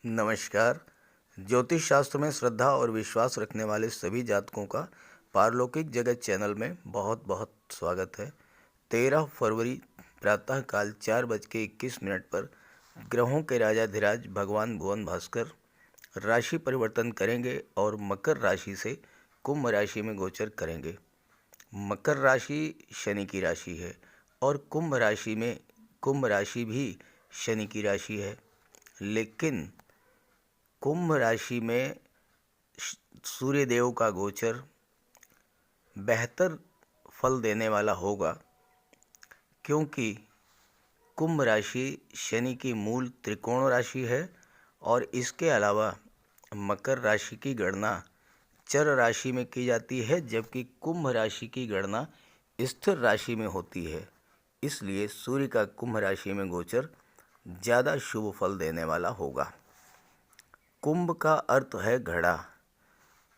नमस्कार। ज्योतिष शास्त्र में श्रद्धा और विश्वास रखने वाले सभी जातकों का पारलौकिक जगत चैनल में बहुत बहुत स्वागत है। 13 फरवरी प्रातःकाल 4:21 पर ग्रहों के राजाधिराज भगवान भुवन भास्कर राशि परिवर्तन करेंगे और मकर राशि से कुंभ राशि में गोचर करेंगे। मकर राशि शनि की राशि है और कुंभ राशि भी शनि की राशि है, लेकिन कुंभ राशि में सूर्य देव का गोचर बेहतर फल देने वाला होगा, क्योंकि कुंभ राशि शनि की मूल त्रिकोण राशि है और इसके अलावा मकर राशि की गणना चर राशि में की जाती है, जबकि कुंभ राशि की गणना स्थिर राशि में होती है। इसलिए सूर्य का कुंभ राशि में गोचर ज़्यादा शुभ फल देने वाला होगा। कुंभ का अर्थ है घड़ा।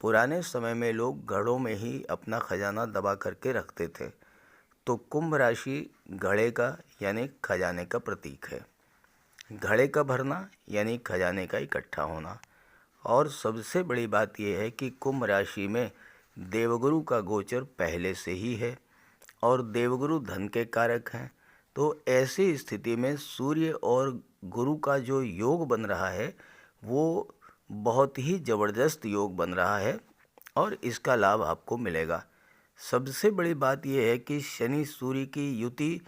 पुराने समय में लोग घड़ों में ही अपना खजाना दबा करके रखते थे, तो कुंभ राशि घड़े का यानी खजाने का प्रतीक है। घड़े का भरना यानी खजाने का इकट्ठा होना। और सबसे बड़ी बात यह है कि कुंभ राशि में देवगुरु का गोचर पहले से ही है और देवगुरु धन के कारक हैं। तो ऐसी स्थिति में सूर्य और गुरु का जो योग बन रहा है वो बहुत ही ज़बरदस्त योग बन रहा है और इसका लाभ आपको मिलेगा। सबसे बड़ी बात यह है कि शनि सूर्य की युति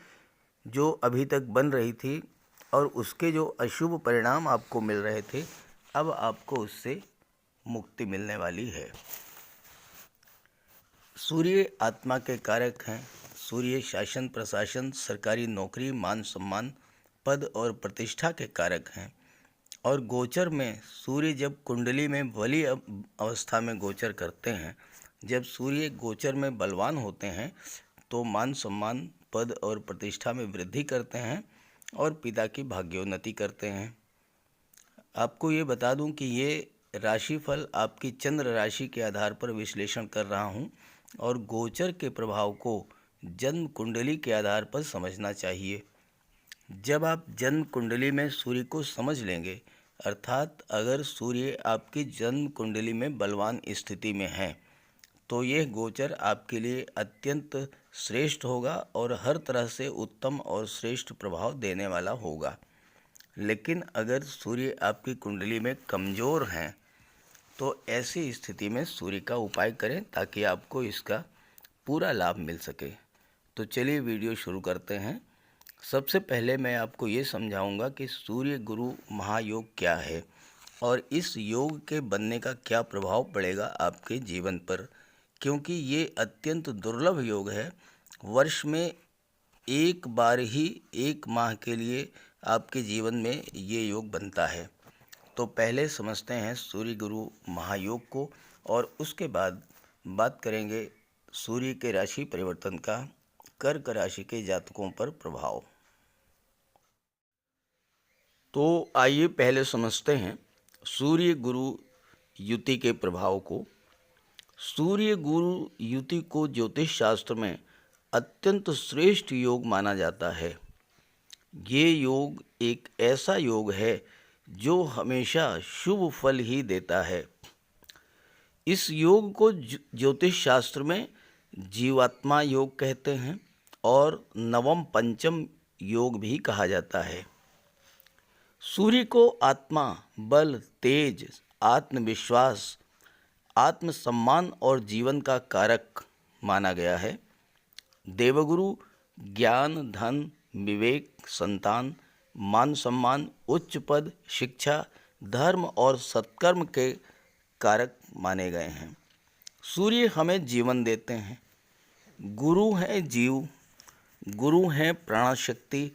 जो अभी तक बन रही थी और उसके जो अशुभ परिणाम आपको मिल रहे थे, अब आपको उससे मुक्ति मिलने वाली है। सूर्य आत्मा के कारक हैं। सूर्य शासन प्रशासन, सरकारी नौकरी, मान सम्मान, पद और प्रतिष्ठा के कारक हैं। और गोचर में सूर्य जब कुंडली में बली अवस्था में गोचर करते हैं, जब सूर्य गोचर में बलवान होते हैं तो मान सम्मान, पद और प्रतिष्ठा में वृद्धि करते हैं और पिता की भाग्योन्नति करते हैं। आपको ये बता दूं कि ये राशिफल आपकी चंद्र राशि के आधार पर विश्लेषण कर रहा हूं और गोचर के प्रभाव को जन्म कुंडली के आधार पर समझना चाहिए। जब आप जन्म कुंडली में सूर्य को समझ लेंगे, अर्थात अगर सूर्य आपकी जन्म कुंडली में बलवान स्थिति में है, तो यह गोचर आपके लिए अत्यंत श्रेष्ठ होगा और हर तरह से उत्तम और श्रेष्ठ प्रभाव देने वाला होगा। लेकिन अगर सूर्य आपकी कुंडली में कमज़ोर हैं, तो ऐसी स्थिति में सूर्य का उपाय करें ताकि आपको इसका पूरा लाभ मिल सके। तो चलिए वीडियो शुरू करते हैं। सबसे पहले मैं आपको ये समझाऊंगा कि सूर्य गुरु महायोग क्या है और इस योग के बनने का क्या प्रभाव पड़ेगा आपके जीवन पर, क्योंकि ये अत्यंत दुर्लभ योग है। वर्ष में एक बार ही 1 माह के लिए आपके जीवन में ये योग बनता है। तो पहले समझते हैं सूर्य गुरु महायोग को और उसके बाद बात करेंगे सूर्य के राशि परिवर्तन का कर्क राशि के जातकों पर प्रभाव। तो आइए पहले समझते हैं सूर्य गुरु युति के प्रभाव को। सूर्य गुरु युति को ज्योतिष शास्त्र में अत्यंत श्रेष्ठ योग माना जाता है। ये योग एक ऐसा योग है जो हमेशा शुभ फल ही देता है। इस योग को ज्योतिष शास्त्र में जीवात्मा योग कहते हैं और नवम पंचम योग भी कहा जाता है। सूर्य को आत्मा, बल, तेज, आत्मविश्वास, आत्मसम्मान और जीवन का कारक माना गया है। देवगुरु ज्ञान, धन, विवेक, संतान, मान सम्मान, उच्च पद, शिक्षा, धर्म और सत्कर्म के कारक माने गए हैं। सूर्य हमें जीवन देते हैं। गुरु हैं जीव, गुरु हैं प्राण शक्ति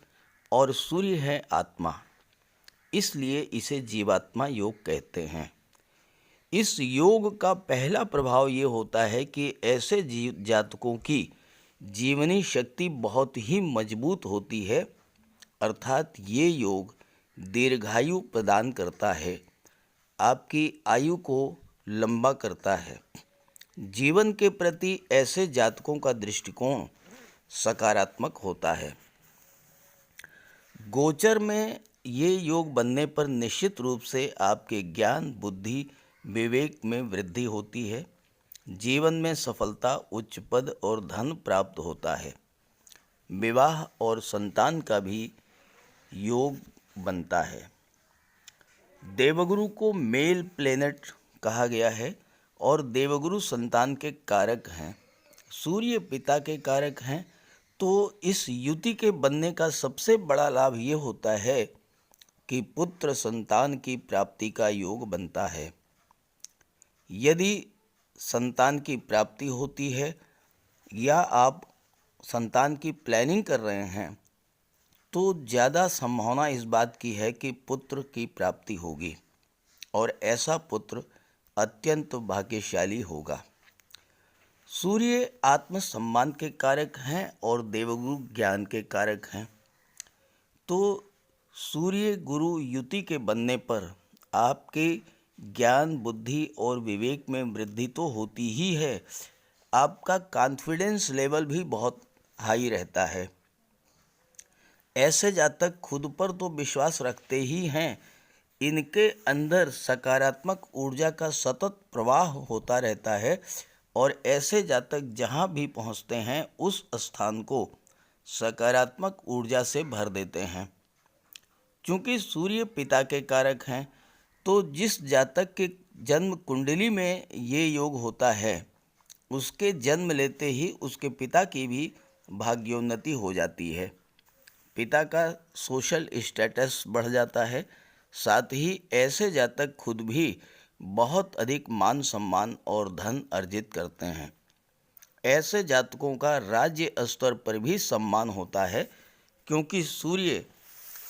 और सूर्य है आत्मा, इसलिए इसे जीवात्मा योग कहते हैं। इस योग का पहला प्रभाव ये होता है कि ऐसे जातकों की जीवनी शक्ति बहुत ही मजबूत होती है, अर्थात ये योग दीर्घायु प्रदान करता है, आपकी आयु को लंबा करता है। जीवन के प्रति ऐसे जातकों का दृष्टिकोण सकारात्मक होता है। गोचर में ये योग बनने पर निश्चित रूप से आपके ज्ञान, बुद्धि, विवेक में वृद्धि होती है। जीवन में सफलता, उच्च पद और धन प्राप्त होता है। विवाह और संतान का भी योग बनता है। देवगुरु को मेल प्लेनेट कहा गया है और देवगुरु संतान के कारक हैं। सूर्य पिता के कारक हैं। तो इस युति के बनने का सबसे बड़ा लाभ ये होता है कि पुत्र संतान की प्राप्ति का योग बनता है। यदि संतान की प्राप्ति होती है या आप संतान की प्लानिंग कर रहे हैं तो ज़्यादा संभावना इस बात की है कि पुत्र की प्राप्ति होगी और ऐसा पुत्र अत्यंत भाग्यशाली होगा। सूर्य आत्मसम्मान के कारक हैं और देवगुरु ज्ञान के कारक हैं। तो सूर्य गुरु युति के बनने पर आपके ज्ञान, बुद्धि और विवेक में वृद्धि तो होती ही है, आपका कॉन्फिडेंस लेवल भी बहुत हाई रहता है। ऐसे जातक खुद पर तो विश्वास रखते ही हैं, इनके अंदर सकारात्मक ऊर्जा का सतत प्रवाह होता रहता है और ऐसे जातक जहाँ भी पहुँचते हैं उस स्थान को सकारात्मक ऊर्जा से भर देते हैं। क्योंकि सूर्य पिता के कारक हैं तो जिस जातक के जन्म कुंडली में ये योग होता है उसके जन्म लेते ही उसके पिता की भी भाग्योन्नति हो जाती है। पिता का सोशल स्टेटस बढ़ जाता है। साथ ही ऐसे जातक खुद भी बहुत अधिक मान सम्मान और धन अर्जित करते हैं। ऐसे जातकों का राज्य स्तर पर भी सम्मान होता है क्योंकि सूर्य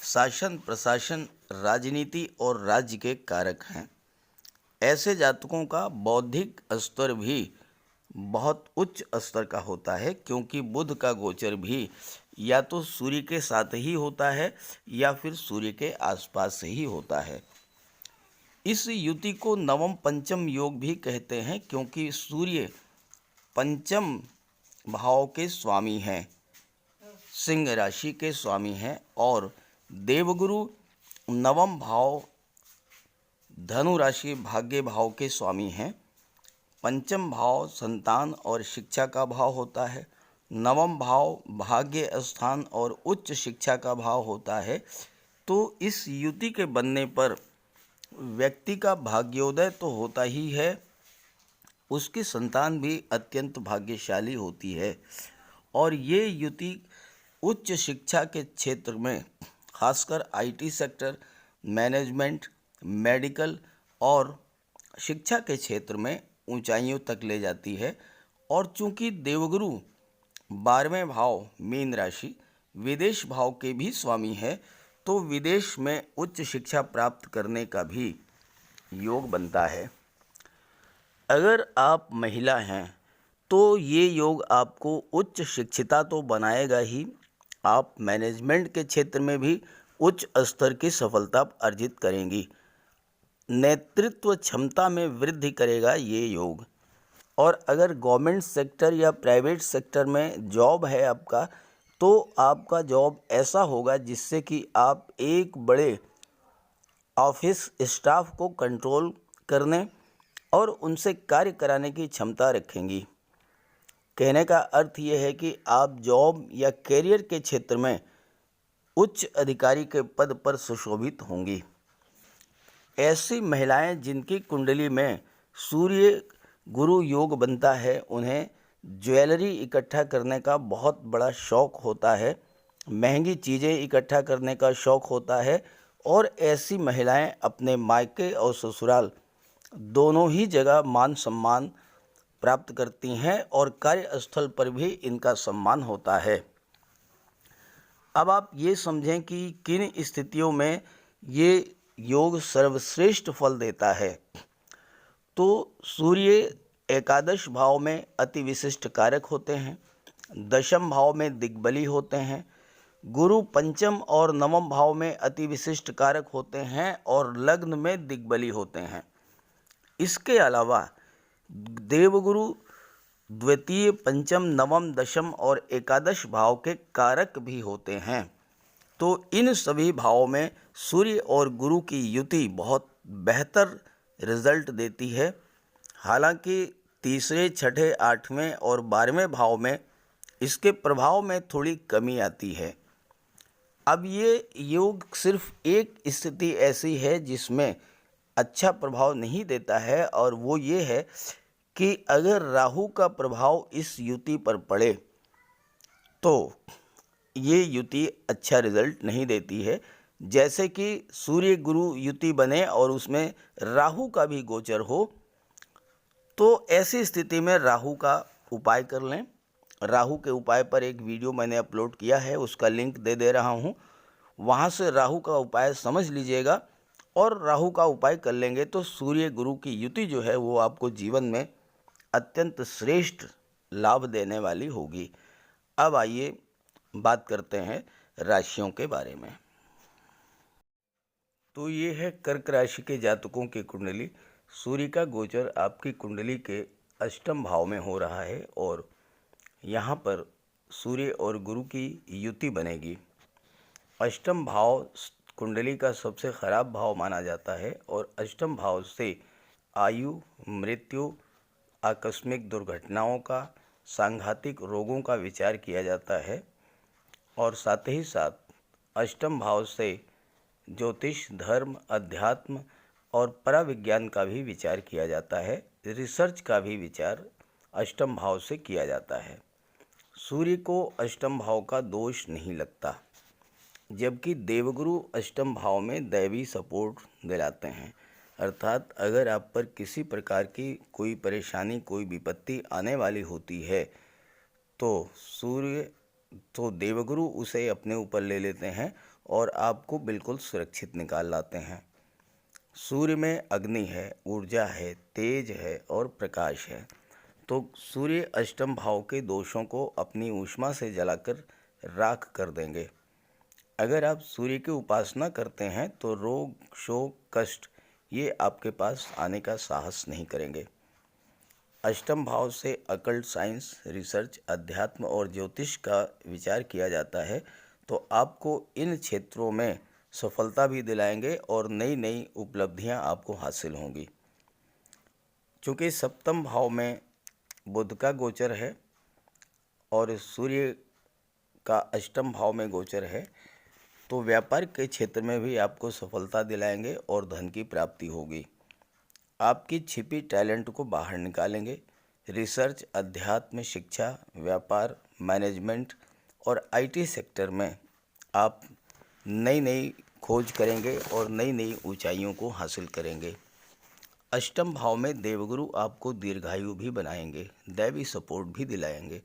शासन, प्रशासन, राजनीति और राज्य के कारक हैं। ऐसे जातकों का बौद्धिक स्तर भी बहुत उच्च स्तर का होता है क्योंकि बुध का गोचर भी या तो सूर्य के साथ ही होता है या फिर सूर्य के आसपास से ही होता है। इस युति को नवम पंचम योग भी कहते हैं क्योंकि सूर्य पंचम भाव के स्वामी हैं, सिंह राशि के स्वामी हैं और देवगुरु नवम भाव धनु राशि भाग्य भाव के स्वामी हैं। पंचम भाव संतान और शिक्षा का भाव होता है। नवम भाव भाग्य स्थान और उच्च शिक्षा का भाव होता है। तो इस युति के बनने पर व्यक्ति का भाग्योदय तो होता ही है, उसकी संतान भी अत्यंत भाग्यशाली होती है। और ये युति उच्च शिक्षा के क्षेत्र में खासकर आईटी सेक्टर, मैनेजमेंट, मेडिकल और शिक्षा के क्षेत्र में ऊंचाइयों तक ले जाती है। और चूंकि देवगुरु 12वें भाव मीन राशि विदेश भाव के भी स्वामी है तो विदेश में उच्च शिक्षा प्राप्त करने का भी योग बनता है। अगर आप महिला हैं तो ये योग आपको उच्च शिक्षिता तो बनाएगा ही, आप मैनेजमेंट के क्षेत्र में भी उच्च स्तर की सफलता अर्जित करेंगी। नेतृत्व क्षमता में वृद्धि करेगा ये योग। और अगर गवर्नमेंट सेक्टर या प्राइवेट सेक्टर में जॉब है आपका तो आपका जॉब ऐसा होगा जिससे कि आप एक बड़े ऑफिस स्टाफ को कंट्रोल करने और उनसे कार्य कराने की क्षमता रखेंगी। कहने का अर्थ ये है कि आप जॉब या कैरियर के क्षेत्र में उच्च अधिकारी के पद पर सुशोभित होंगी। ऐसी महिलाएं जिनकी कुंडली में सूर्य गुरु योग बनता है उन्हें ज्वेलरी इकट्ठा करने का बहुत बड़ा शौक़ होता है, महंगी चीज़ें इकट्ठा करने का शौक़ होता है और ऐसी महिलाएं अपने मायके और ससुराल दोनों ही जगह मान सम्मान प्राप्त करती हैं और कार्यस्थल पर भी इनका सम्मान होता है। अब आप ये समझें कि किन स्थितियों में ये योग सर्वश्रेष्ठ फल देता है। तो सूर्य एकादश भाव में अति विशिष्ट कारक होते हैं, दशम भाव में दिग्बली होते हैं, गुरु पंचम और नवम भाव में अति विशिष्ट कारक होते हैं और लग्न में दिग्बली होते हैं। इसके अलावा देवगुरु द्वितीय, पंचम, नवम, दशम और एकादश भाव के कारक भी होते हैं। तो इन सभी भावों में सूर्य और गुरु की युति बहुत बेहतर रिजल्ट देती है। हालांकि तीसरे, छठे, आठवें और 12वें भाव में इसके प्रभाव में थोड़ी कमी आती है। अब ये योग सिर्फ एक स्थिति ऐसी है जिसमें अच्छा प्रभाव नहीं देता है, और वो ये है कि अगर राहु का प्रभाव इस युति पर पड़े तो ये युति अच्छा रिजल्ट नहीं देती है। जैसे कि सूर्य गुरु युति बने और उसमें राहु का भी गोचर हो, तो ऐसी स्थिति में राहु का उपाय कर लें। राहु के उपाय पर एक वीडियो मैंने अपलोड किया है, उसका लिंक दे रहा हूँ, वहाँ से राहु का उपाय समझ लीजिएगा और राहु का उपाय कर लेंगे तो सूर्य गुरु की युति जो है वो आपको जीवन में अत्यंत श्रेष्ठ लाभ देने वाली होगी। अब आइए बात करते हैं राशियों के बारे में। तो ये है कर्क राशि के जातकों की कुंडली। सूर्य का गोचर आपकी कुंडली के अष्टम भाव में हो रहा है और यहाँ पर सूर्य और गुरु की युति बनेगी। अष्टम भाव कुंडली का सबसे खराब भाव माना जाता है और अष्टम भाव से आयु, मृत्यु, आकस्मिक दुर्घटनाओं का, सांघातिक रोगों का विचार किया जाता है। और साथ ही साथ अष्टम भाव से ज्योतिष, धर्म, अध्यात्म और पराविज्ञान का भी विचार किया जाता है। रिसर्च का भी विचार अष्टम भाव से किया जाता है। सूर्य को अष्टम भाव का दोष नहीं लगता, जबकि देवगुरु अष्टम भाव में दैवी सपोर्ट दिलाते हैं। अर्थात अगर आप पर किसी प्रकार की कोई परेशानी, कोई विपत्ति आने वाली होती है तो देवगुरु उसे अपने ऊपर ले लेते हैं और आपको बिल्कुल सुरक्षित निकाल लाते हैं। सूर्य में अग्नि है, ऊर्जा है, तेज है और प्रकाश है। तो सूर्य अष्टम भाव के दोषों को अपनी ऊष्मा से जलाकर राख कर देंगे। अगर आप सूर्य की उपासना करते हैं तो रोग, शोक, कष्ट ये आपके पास आने का साहस नहीं करेंगे। अष्टम भाव से अकल्ट साइंस, रिसर्च, अध्यात्म और ज्योतिष का विचार किया जाता है, तो आपको इन क्षेत्रों में सफलता भी दिलाएंगे और नई नई उपलब्धियां आपको हासिल होंगी। चूँकि सप्तम भाव में बुध का गोचर है और सूर्य का अष्टम भाव में गोचर है, तो व्यापार के क्षेत्र में भी आपको सफलता दिलाएंगे और धन की प्राप्ति होगी। आपकी छिपी टैलेंट को बाहर निकालेंगे। रिसर्च, अध्यात्म, शिक्षा, व्यापार, मैनेजमेंट और आईटी सेक्टर में आप नई नई खोज करेंगे और नई नई ऊंचाइयों को हासिल करेंगे। अष्टम भाव में देवगुरु आपको दीर्घायु भी बनाएंगे, दैवी सपोर्ट भी दिलाएंगे।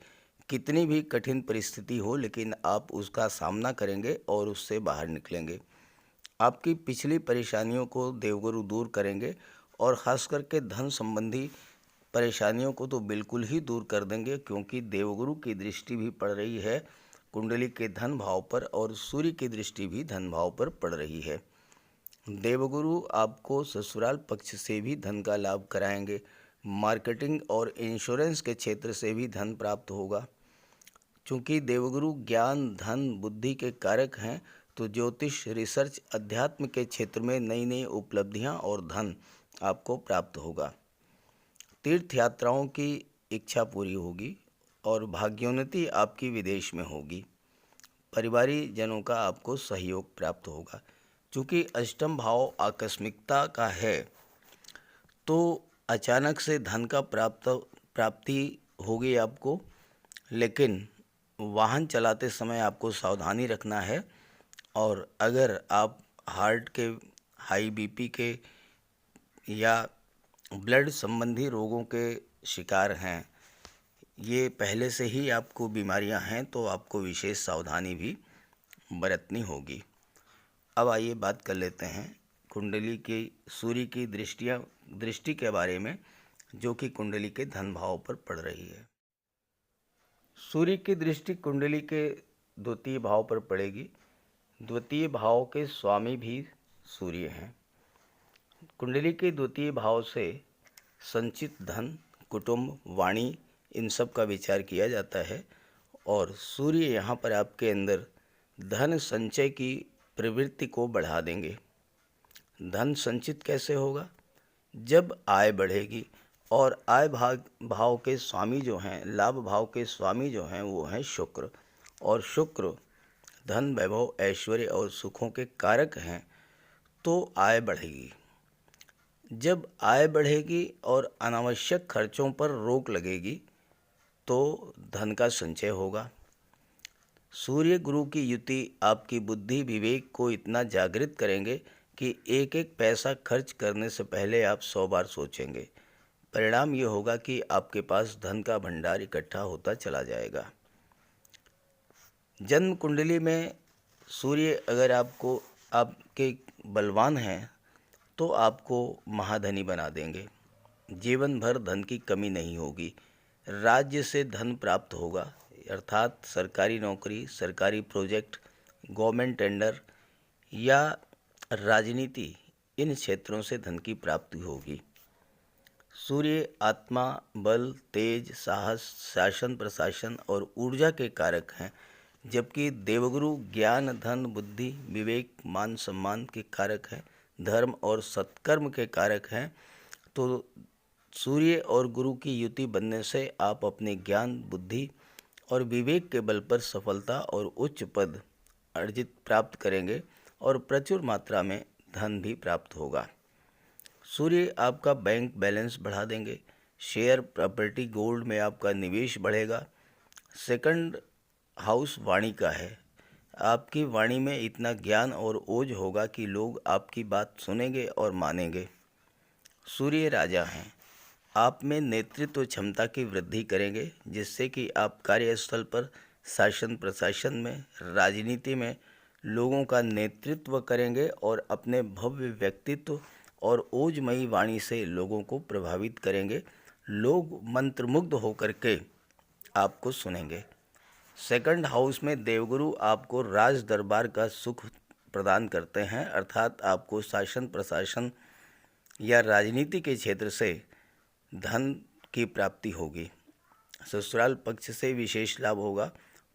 कितनी भी कठिन परिस्थिति हो, लेकिन आप उसका सामना करेंगे और उससे बाहर निकलेंगे। आपकी पिछली परेशानियों को देवगुरु दूर करेंगे और ख़ास करके धन संबंधी परेशानियों को तो बिल्कुल ही दूर कर देंगे, क्योंकि देवगुरु की दृष्टि भी पड़ रही है कुंडली के धन भाव पर और सूर्य की दृष्टि भी धन भाव पर पड़ रही है। देवगुरु आपको ससुराल पक्ष से भी धन का लाभ कराएंगे। मार्केटिंग और इंश्योरेंस के क्षेत्र से भी धन प्राप्त होगा। चूँकि देवगुरु ज्ञान, धन, बुद्धि के कारक हैं, तो ज्योतिष, रिसर्च, अध्यात्म के क्षेत्र में नई नई उपलब्धियां और धन आपको प्राप्त होगा। तीर्थ यात्राओं की इच्छा पूरी होगी और भाग्योन्नति आपकी विदेश में होगी। परिवारीय जनों का आपको सहयोग प्राप्त होगा। चूँकि अष्टम भाव आकस्मिकता का है, तो अचानक से धन का प्राप्ति होगी आपको, लेकिन वाहन चलाते समय आपको सावधानी रखना है। और अगर आप हार्ट के, हाई बीपी के या ब्लड संबंधी रोगों के शिकार हैं, ये पहले से ही आपको बीमारियां हैं, तो आपको विशेष सावधानी भी बरतनी होगी। अब आइए बात कर लेते हैं कुंडली की सूर्य की दृष्टि के बारे में, जो कि कुंडली के धन भाव पर पड़ रही है। सूर्य की दृष्टि कुंडली के द्वितीय भाव पर पड़ेगी। द्वितीय भाव के स्वामी भी सूर्य हैं। कुंडली के द्वितीय भाव से संचित धन, कुटुंब, वाणी, इन सब का विचार किया जाता है और सूर्य यहाँ पर आपके अंदर धन संचय की प्रवृत्ति को बढ़ा देंगे। धन संचित कैसे होगा? जब आय बढ़ेगी, और आय भाव के स्वामी जो हैं, लाभ भाव के स्वामी जो हैं, वो हैं शुक्र। और शुक्र धन, वैभव, ऐश्वर्य और सुखों के कारक हैं, तो आय बढ़ेगी। जब आय बढ़ेगी और अनावश्यक खर्चों पर रोक लगेगी, तो धन का संचय होगा। सूर्य गुरु की युति आपकी बुद्धि विवेक को इतना जागृत करेंगे कि एक एक पैसा खर्च करने से पहले आप 100 बार सोचेंगे। परिणाम ये होगा कि आपके पास धन का भंडार इकट्ठा होता चला जाएगा। जन्म कुंडली में सूर्य अगर आपके बलवान हैं, तो आपको महाधनी बना देंगे। जीवन भर धन की कमी नहीं होगी। राज्य से धन प्राप्त होगा, अर्थात सरकारी नौकरी, सरकारी प्रोजेक्ट, गवर्नमेंट टेंडर या राजनीति, इन क्षेत्रों से धन की प्राप्ति होगी। सूर्य आत्मा, बल, तेज, साहस, शासन प्रशासन और ऊर्जा के कारक हैं, जबकि देवगुरु ज्ञान, धन, बुद्धि, विवेक, मान सम्मान के कारक हैं, धर्म और सत्कर्म के कारक हैं। तो सूर्य और गुरु की युति बनने से आप अपने ज्ञान, बुद्धि और विवेक के बल पर सफलता और उच्च पद अर्जित प्राप्त करेंगे और प्रचुर मात्रा में धन भी प्राप्त होगा। सूर्य आपका बैंक बैलेंस बढ़ा देंगे। शेयर, प्रॉपर्टी, गोल्ड में आपका निवेश बढ़ेगा। सेकंड हाउस वाणी का है। आपकी वाणी में इतना ज्ञान और ओज होगा कि लोग आपकी बात सुनेंगे और मानेंगे। सूर्य राजा हैं। आप में नेतृत्व क्षमता की वृद्धि करेंगे, जिससे कि आप कार्यस्थल पर, शासन प्रशासन में, राजनीति में लोगों का नेतृत्व करेंगे और अपने भव्य व्यक्तित्व और ओजमयी वाणी से लोगों को प्रभावित करेंगे। लोग मंत्रमुग्ध होकर के आपको सुनेंगे। सेकंड हाउस में देवगुरु आपको राज दरबार का सुख प्रदान करते हैं, अर्थात आपको शासन प्रशासन या राजनीति के क्षेत्र से धन की प्राप्ति होगी। ससुराल पक्ष से विशेष लाभ होगा।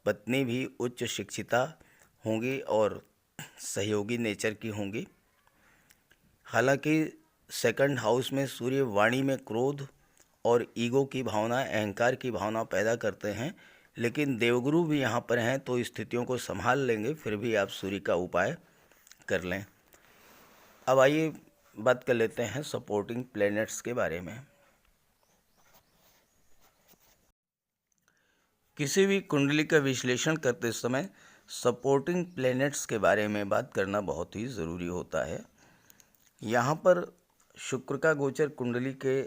पत्नी भी उच्च शिक्षिता होंगी और सहयोगी नेचर की होंगी। हालांकि सेकंड हाउस में सूर्य वाणी में क्रोध और ईगो की भावना, अहंकार की भावना पैदा करते हैं, लेकिन देवगुरु भी यहाँ पर हैं तो स्थितियों को संभाल लेंगे। फिर भी आप सूर्य का उपाय कर लें। अब आइए बात कर लेते हैं सपोर्टिंग प्लैनेट्स के बारे में। किसी भी कुंडली का विश्लेषण करते समय सपोर्टिंग प्लैनेट्स के बारे में बात करना बहुत ही ज़रूरी होता है। यहाँ पर शुक्र का गोचर कुंडली के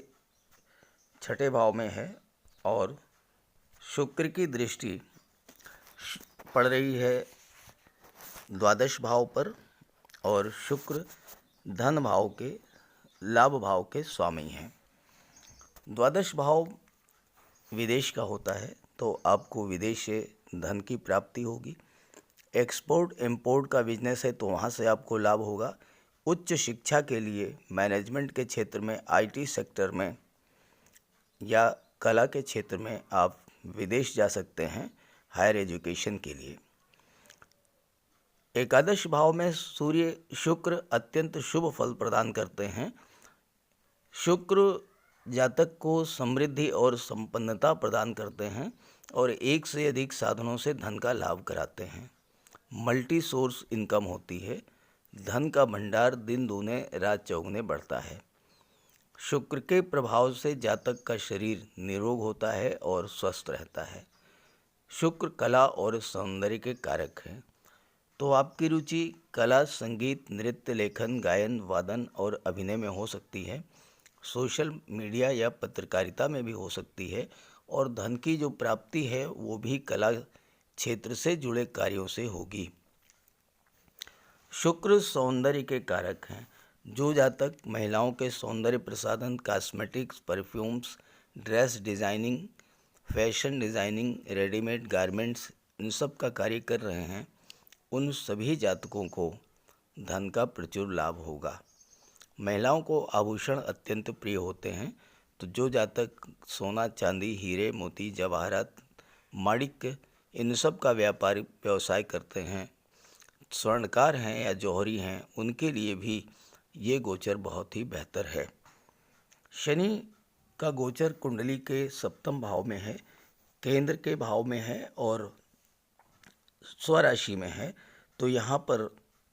6ठे भाव में है और शुक्र की दृष्टि पड़ रही है द्वादश भाव पर, और शुक्र धन भाव के, लाभ भाव के स्वामी हैं। द्वादश भाव विदेश का होता है, तो आपको विदेश से धन की प्राप्ति होगी। एक्सपोर्ट इंपोर्ट का बिजनेस है तो वहाँ से आपको लाभ होगा। उच्च शिक्षा के लिए मैनेजमेंट के क्षेत्र में, आईटी सेक्टर में या कला के क्षेत्र में आप विदेश जा सकते हैं हायर एजुकेशन के लिए। एकादश भाव में सूर्य शुक्र अत्यंत शुभ फल प्रदान करते हैं। शुक्र जातक को समृद्धि और संपन्नता प्रदान करते हैं और एक से अधिक साधनों से धन का लाभ कराते हैं। मल्टी सोर्स इनकम होती है। धन का भंडार दिन दूने रात चौगुने बढ़ता है। शुक्र के प्रभाव से जातक का शरीर निरोग होता है और स्वस्थ रहता है। शुक्र कला और सौंदर्य के कारक हैं, तो आपकी रुचि कला, संगीत, नृत्य, लेखन, गायन, वादन और अभिनय में हो सकती है। सोशल मीडिया या पत्रकारिता में भी हो सकती है। और धन की जो प्राप्ति है वो भी कला क्षेत्र से जुड़े कार्यों से होगी। शुक्र सौंदर्य के कारक हैं। जो जातक महिलाओं के सौंदर्य प्रसाधन, cosmetics, perfumes, dress designing, fashion designing, readymade garments, इन सब का कार्य कर रहे हैं, उन सभी जातकों को धन का प्रचुर लाभ होगा। महिलाओं को आभूषण अत्यंत प्रिय होते हैं, तो जो जातक सोना, चांदी, हीरे, मोती, जवाहरात, माणिक्य, इन सब का व्यवसाय करते हैं, स्वर्णकार हैं या जौहरी हैं उनके लिए भी ये गोचर बहुत ही बेहतर है। शनि का गोचर कुंडली के सप्तम भाव में है, केंद्र के भाव में है और स्वराशि में है। तो यहाँ पर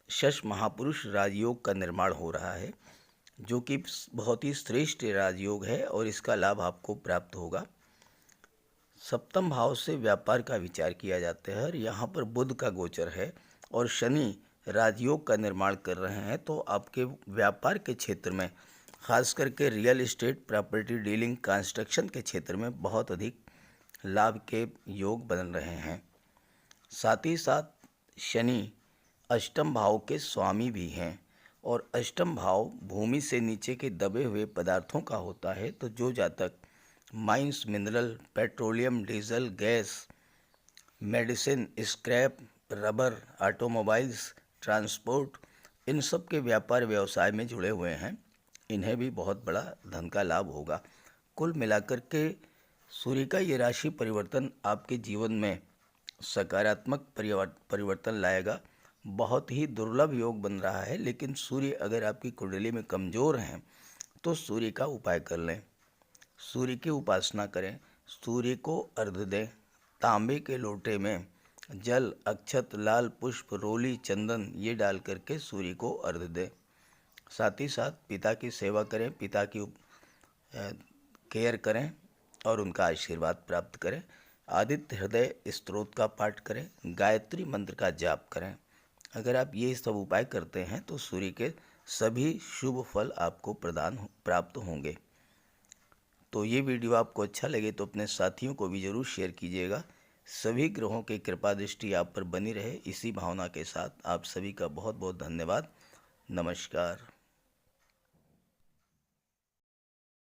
शश महापुरुष राजयोग का निर्माण हो रहा है, जो कि बहुत ही श्रेष्ठ राजयोग है और इसका लाभ आपको प्राप्त होगा। सप्तम भाव से व्यापार का विचार किया जाता है और यहाँ पर बुध का गोचर है और शनि राजयोग का निर्माण कर रहे हैं। तो आपके व्यापार के क्षेत्र में, खास करके real estate, property dealing, construction के क्षेत्र में बहुत अधिक लाभ के योग बन रहे हैं। साथ ही साथ शनि अष्टम भाव के स्वामी भी हैं और अष्टम भाव भूमि से नीचे के दबे हुए पदार्थों का होता है। तो जो जातक mines, mineral, petroleum, diesel, gas, medicine, scrap, rubber, automobiles, transport, इन सब के व्यापार व्यवसाय में जुड़े हुए हैं, इन्हें भी बहुत बड़ा धन का लाभ होगा। कुल मिलाकर के सूर्य का ये राशि परिवर्तन आपके जीवन में सकारात्मक परिवर्तन लाएगा। बहुत ही दुर्लभ योग बन रहा है, लेकिन सूर्य अगर आपकी कुंडली में कमज़ोर हैं तो सूर्य का उपाय कर लें, सूर्य की उपासना करें, सूर्य को अर्घ्य दें। तांबे के लोटे में जल, अक्षत, लाल पुष्प, रोली, चंदन ये डाल करके सूर्य को अर्घ्य दें। साथ ही साथ पिता की सेवा करें, पिता की केयर करें और उनका आशीर्वाद प्राप्त करें। आदित्य हृदय स्तोत्र का पाठ करें, गायत्री मंत्र का जाप करें। अगर आप ये सब उपाय करते हैं तो सूर्य के सभी शुभ फल आपको प्राप्त होंगे। तो ये वीडियो आपको अच्छा लगे तो अपने साथियों को भी ज़रूर शेयर कीजिएगा। सभी ग्रहों की कृपा दृष्टि आप पर बनी रहे, इसी भावना के साथ आप सभी का बहुत बहुत धन्यवाद। नमस्कार।